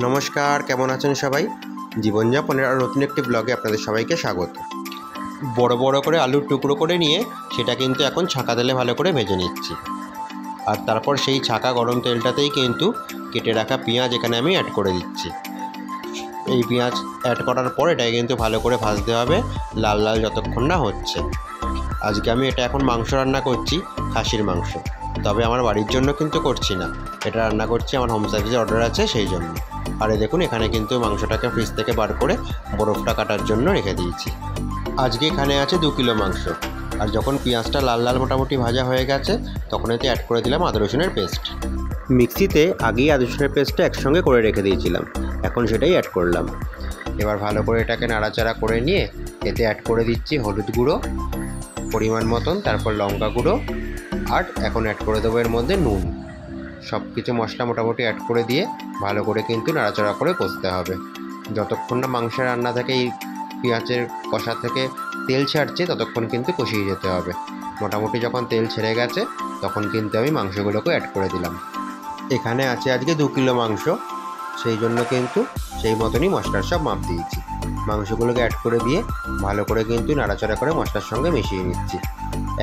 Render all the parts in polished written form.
নমস্কার, কেমন আছেন সবাই? জীবনযাপনের আর নতুন একটি ব্লগে আপনাদের সবাইকে স্বাগত। বড় বড় করে আলুর টুকরো করে নিয়ে সেটা কিন্তু এখন ছাঁকা তেলে ভালো করে ভেজে নিচ্ছি। আর তারপর সেই ছাঁকা গরম তেলটাতেই কিন্তু কেটে রাখা পেঁয়াজ এখানে আমি অ্যাড করে দিচ্ছি। এই পেঁয়াজ অ্যাড করার পর এটাকে কিন্তু ভালো করে ভাজতে হবে, লাল লাল যতক্ষণ না হচ্ছে। আজকে আমি এটা এখন মাংস রান্না করছি, খাসির মাংস। তবে আমার বাড়ির জন্য কিন্তু করছি না, এটা রান্না করছি আমার হোম সার্ভিসের অর্ডার আছে সেই জন্য। আর দেখুন এখানে কিন্তু মাংসটাকে ফ্রিজ থেকে বার করে বরফটা কাটার জন্য রেখে দিয়েছি। আজকে এখানে আছে 2 কিলো মাংস। আর যখন পেঁয়াজটা লাল লাল মোটামুটি ভাজা হয়ে গেছে তখন এতে অ্যাড করে দিলাম আদা রসুনের পেস্ট। মিক্সিতে আগেই আদা রসুনের পেস্টটা একসঙ্গে করে রেখে দিয়েছিলাম, এখন সেটাই অ্যাড করলাম। এবার ভালো করে এটাকে নাড়াচাড়া করে নিয়ে এতে অ্যাড করে দিচ্ছি হলুদ গুঁড়ো পরিমাণ মতন, তারপর লঙ্কা গুঁড়ো, আর এখন অ্যাড করে দেবো এর মধ্যে নুন। সব কিছু মশলা মোটামুটি অ্যাড করে দিয়ে ভালো করে কিন্তু নাড়াচাড়া করে কষতে হবে। যতক্ষণ না মাংসের রান্না থেকে এই পেঁয়াজের কষা থেকে তেল ছাড়ছে ততক্ষণ কিন্তু কষিয়ে যেতে হবে। মোটামুটি যখন তেল ছেড়ে গেছে তখন কিন্তু আমি মাংসগুলোকে অ্যাড করে দিলাম। এখানে আছে আজকে 2 কিলো মাংস, সেই জন্য কিন্তু সেই মতনই মশলার সব মাপ দিয়েছি। মাংসগুলোকে অ্যাড করে দিয়ে ভালো করে কিন্তু নাড়াচাড়া করে মশলার সঙ্গে মিশিয়ে নিচ্ছি।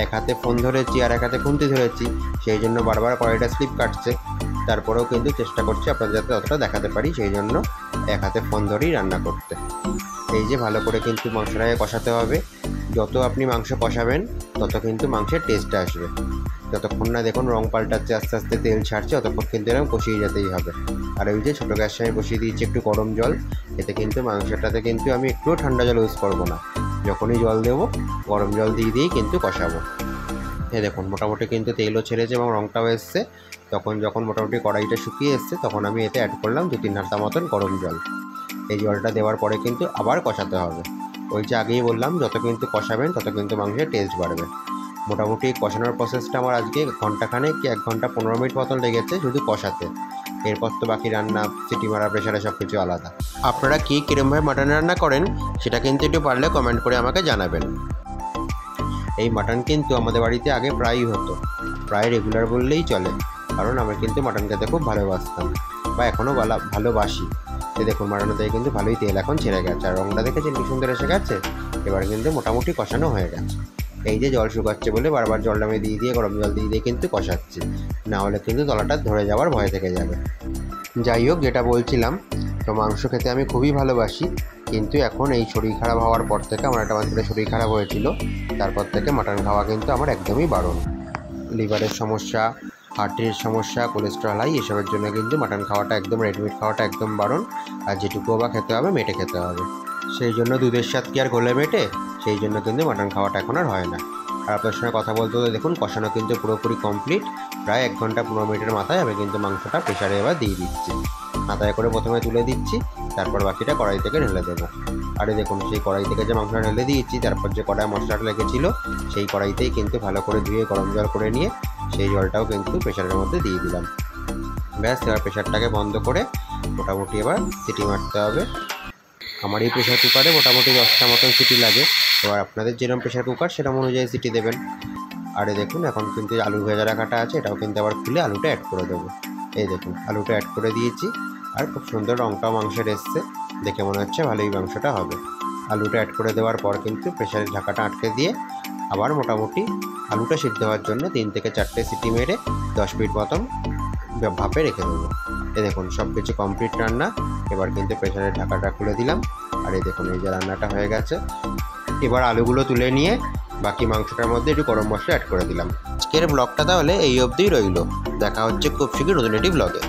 এক হাতে ফোন ধরেছি আর এক হাতে খুন্তি ধরেছি, সেই জন্য বারবার কড়াইটা স্লিপ কাটছে। তারপরেও কিন্তু চেষ্টা করছি আপনাদের যাতে ততটা দেখাতে পারি, সেই জন্য এক হাতে ফোন ধরেই রান্না করতে। এই যে ভালো করে কিন্তু মাংসটাকে কষাতে হবে। যত আপনি মাংস কষাবেন তত কিন্তু মাংসের টেস্ট আসবে। যতক্ষণ না দেখুন রং পাল্টাচ্ছে, আস্তে আস্তে তেল ছাড়ছে, ততক্ষণ কিন্তু এরকম কষিয়ে যেতেই হবে। আর ওই যে ছোটো গ্যাসে আমি বসিয়ে দিয়েছি একটু গরম জল, এতে কিন্তু মাংসটাতে কিন্তু আমি একটুও ঠান্ডা জল ইউজ করবো না। যখনই জল দেবো গরম জল দিয়েই কিন্তু কষাবো। দেখুন মোটামুটি কিন্তু তেলও ছেড়েছে এবং রঙটাও এসছে। যখন মোটামুটি কড়াইটা শুকিয়ে এসছে তখন আমি এতে অ্যাড করলাম 2-3 হাতা মতন গরম জল। এই জলটা দেওয়ার পরে কিন্তু আবার কষাতে হবে। ওই যে আগেই বললাম যত কিন্তু কষাবেন তত কিন্তু মাংসের টেস্ট বাড়বে। মোটামুটি কষানোর প্রসেসটা আমার আজকে ঘন্টাখানেক কি 1 ঘন্টা 15 মিনিট মতন লেগেছে শুধু কষাতে। এরপর তো বাকি রান্না, সিটি মারা, প্রেশারে সব কিছু আলাদা। আপনারা কীরকমভাবে মাটন রান্না করেন সেটা কিন্তু একটু পারলে কমেন্ট করে আমাকে জানাবেন। এই মাটন কিন্তু আমাদের বাড়িতে আগে প্রায়ই হতো, প্রায় রেগুলার বললেই চলে, কারণ আমি কিন্তু মাটন খেতে খুব ভালোবাসতাম বা এখনও ভালোবাসি। দেখুন মাটন থেকে কিন্তু ভালোই তেল এখন ছেড়ে গেছে, আর রঙটা দেখেছেন কি সুন্দর এসে গেছে। এবার কিন্তু মোটামুটি কষানো হয়ে গেছে। এই যে জল শুকাচ্ছে বলে বারবার জলটা আমি দিয়ে গরম জল দিয়ে কিন্তু কষাচ্ছি, না হলে কিন্তু তলাটা ধরে যাওয়ার ভয় থেকে যাবে। যাই হোক, যেটা বলছিলাম, তো মাংস খেতে আমি খুবই ভালোবাসি, কিন্তু এখন এই শরীর খারাপ হওয়ার পর থেকে আমার একটা মাত্র শরীর খারাপ হয়েছিল, তারপর থেকে মাটন খাওয়া কিন্তু আমার একদমই বারণ। লিভারের সমস্যা, হার্টের সমস্যা, কোলেস্ট্রল হাই, এসবের জন্য কিন্তু মাটন খাওয়াটা একদম, রেডমিট খাওয়াটা একদম বারণ। আর যেটুকুও বা খেতে হবে মেটে খেতে হবে। সেই জন্য দুধের স্বাদ কি আর গোলে মেটে, সেই জন্য কিন্তু মাটন খাওয়াটা এখন আর হয় না। আর আপনার সঙ্গে কথা বলতে বলতে দেখুন কষানো কিন্তু পুরোপুরি কমপ্লিট। প্রায় 1 ঘন্টা 15 মিনিটের মাথায় আমি কিন্তু মাংসটা প্রেশারে এবার দিয়ে দিচ্ছি। মাথায় করে প্রথমে তুলে দিচ্ছি, তারপর বাকিটা কড়াই থেকে ঢেলে দেবো। আরে দেখুন সেই কড়াই থেকে যে মাংসটা ঢেলে দিয়েছি, তারপর যে কড়াই মশলাটা লেগেছিল সেই কড়াইতেই কিন্তু ভালো করে ধুয়ে গরম জল করে নিয়ে সেই জলটাও কিন্তু প্রেশারের মধ্যে দিয়ে দিলাম। ব্যাস, এবার প্রেশারটাকে বন্ধ করে মোটামুটি এবার সিটি মারতে হবে। আমার এই প্রেশার কুকারে মোটামুটি 10টা মতন সিটি লাগে। এবার আপনাদের যেরকম প্রেশার কুকার সেরকম অনুযায়ী সিটি দেবেন। আরে দেখুন এখন কিন্তু আলু ভেজা রাখাটা আছে, এটাও কিন্তু আবার খুলে আলুটা অ্যাড করে দেবো। এই দেখুন আলুটা অ্যাড করে দিয়েছি, আর খুব সুন্দর রঙটাও মাংসের এসছে, দেখে মনে হচ্ছে ভালোই মাংসটা হবে। আলুটা অ্যাড করে দেওয়ার পর কিন্তু প্রেশারের ঢাকাটা আটকে দিয়ে আবার মোটামুটি আলুটা সিদ্ধ হওয়ার জন্য 3 থেকে 4টে সিটি মেরে 10 মিনিট মতন ভাপে রেখে দেবো। দেখুন সব কিছু কমপ্লিট রান্না। এবার কিন্তু প্রেশারের ঢাকাটা খুলে দিলাম, আর দেখুন এই যে রান্নাটা হয়ে গেছে। এবার আলুগুলো তুলে নিয়ে বাকি মাংসটার মধ্যে একটু গরম মশলা অ্যাড করে দিলাম। আজকের ব্লগটা তাহলে এই অবধিই রইল। দেখা হচ্ছে খুব শীঘ্রই নতুন একটি ব্লগে।